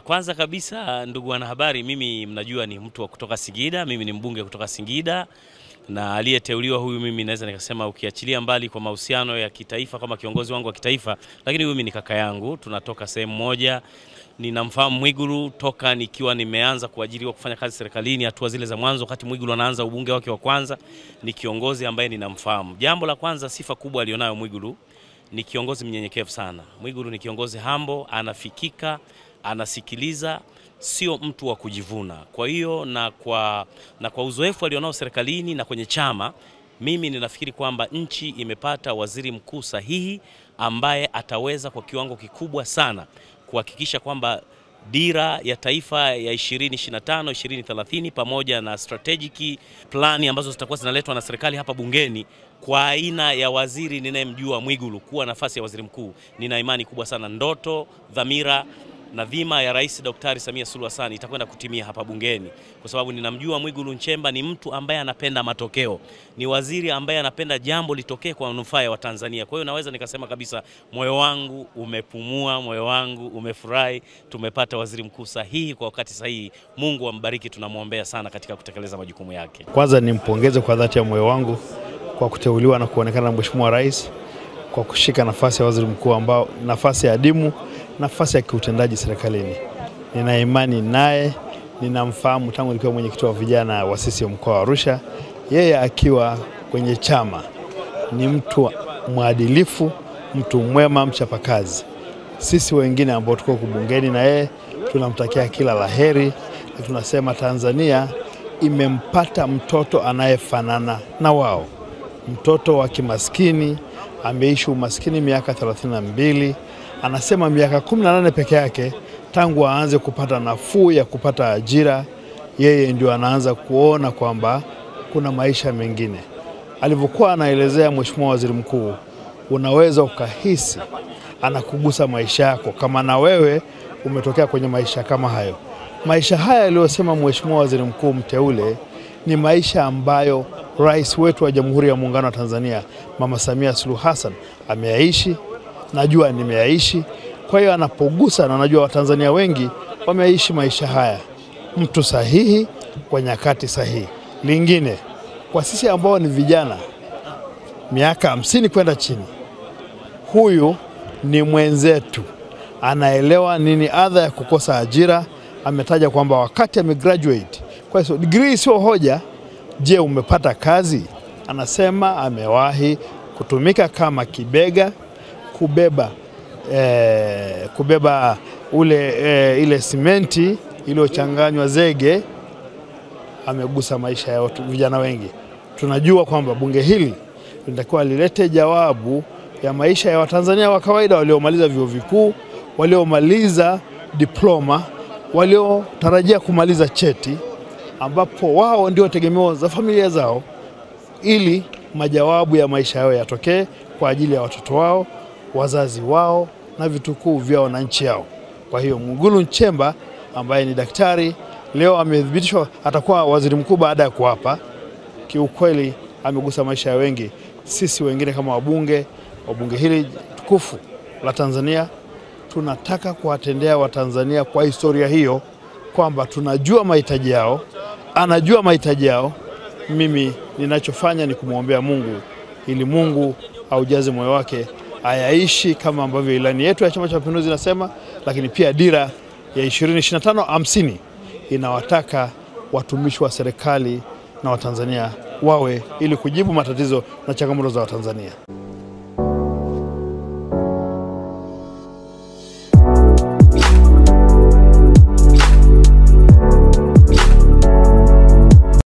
Kwanza kabisa ndugu wanahabari, mimi mnajua ni mtu wa kutoka Singida, mimi ni mbunge kutoka Singida na aliyeteuliwa huyu mimi naweza nikasema ukiachilia mbali kwa mahusiano ya kitaifa kama kiongozi wangu wa kitaifa, lakini huyu mimi ni kaka yangu, tunatoka sehemu moja. Ninamfahamu Mwigulu toka nikiwa nimeanza kuajiriwa kufanya kazi serikalini, hatua zile za mwanzo wakati Mwigulu anaanza ubunge wake wa kwanza. Ni kiongozi ambaye ninamfahamu. Jambo la kwanza, sifa kubwa alionayo Mwigulu ni kiongozi mnyenyekevu sana. Mwigulu ni kiongozi humble, anafikika, anasikiliza, sio mtu wa kujivuna. Kwa hiyo na kwa uzoefu alionao serikalini na kwenye chama, mimi ninafikiri kwamba nchi imepata waziri mkuu sahihi ambaye ataweza kwa kiwango kikubwa sana kuhakikisha kwamba dira ya taifa ya 2025 2030 pamoja na strategic plan ambazo zitakuwa zinaletwa na serikali hapa bungeni kwa aina ya waziri ninayemjua Mwigulu kuwa nafasi ya waziri mkuu, nina imani kubwa sana ndoto, dhamira na dhima ya Rais Daktari Samia Suluhu Hassan itakwenda kutimia hapa bungeni, kwa sababu ninamjua Mwigulu Nchemba ni mtu ambaye anapenda matokeo, ni waziri ambaye anapenda jambo litokee kwa manufaa ya Watanzania. Kwa hiyo naweza nikasema kabisa moyo wangu umepumua, moyo wangu umefurahi, tumepata waziri mkuu sahihi kwa wakati sahihi. Mungu ambariki, tunamuombea sana katika kutekeleza majukumu yake. Kwanza nimpongeze kwa dhati ya moyo wangu kwa kuteuliwa na kuonekana na Mheshimiwa Rais kwa kushika nafasi ya waziri mkuu, ambao nafasi ya adimu, nafasi ya kiutendaji serikalini. Nina imani naye, ninamfahamu tangu nilikuwa mwenyekiti wa vijana wa CCM mkoa wa Arusha. Yeye akiwa kwenye chama ni mtu mwadilifu, mtu mwema, mchapakazi. Sisi wengine ambao tuko bungeni na yeye tunamtakia kila laheri, na tunasema Tanzania imempata mtoto anayefanana na wao. Mtoto wa kimaskini, ameishi umaskini miaka 32, anasema miaka 18 peke yake tangu aanze kupata nafuu ya kupata ajira, yeye ndio anaanza kuona kwamba kuna maisha mengine. Alivyokuwa anaelezea Mheshimiwa Waziri Mkuu, unaweza ukahisi anakugusa maisha yako kama na wewe umetokea kwenye maisha kama hayo. Maisha haya aliyosema Mheshimiwa Waziri Mkuu mteule ni maisha ambayo Rais wetu wa Jamhuri ya Muungano wa Tanzania Mama Samia Suluhu Hassan ameyaishi, najua nimeyaishi. Kwa hiyo anapogusa, na najua Watanzania wengi wameishi maisha haya. Mtu sahihi kwa nyakati sahihi. Lingine, kwa sisi ambao ni vijana miaka 50 kwenda chini, huyu ni mwenzetu, anaelewa nini adha ya kukosa ajira. Ametaja kwamba wakati amegraduate, kwa hiyo degree sio hoja, je umepata kazi? Anasema amewahi kutumika kama kibega, kubeba ile simenti iliyochanganywa zege. Amegusa maisha ya watu, vijana wengi. Tunajua kwamba bunge hili linatakiwa lilete jawabu ya maisha ya Watanzania wa kawaida waliomaliza vyuo vikuu, waliomaliza diploma, waliotarajia kumaliza cheti, ambapo wao ndio tegemeo za familia zao, ili majawabu ya maisha yao yatokee kwa ajili ya watoto wao, wazazi wao na vitukuu vyao na nchi yao. Kwa hiyo Mwigulu Nchemba ambaye ni daktari leo amethibitishwa atakuwa waziri mkuu baada ya kuapa. Kiukweli amegusa maisha ya wengi. Sisi wengine kama wabunge hili tukufu la Tanzania tunataka kuwatendea Watanzania kwa historia hiyo, kwamba tunajua mahitaji yao, anajua mahitaji yao. Mimi ninachofanya ni kumwombea Mungu ili Mungu aujaze moyo wake ayaishi kama ambavyo ilani yetu ya Chama cha Mapinduzi inasema, lakini pia dira ya 2025-50 inawataka watumishi wa serikali na Watanzania wawe ili kujibu matatizo na changamoto za Watanzania.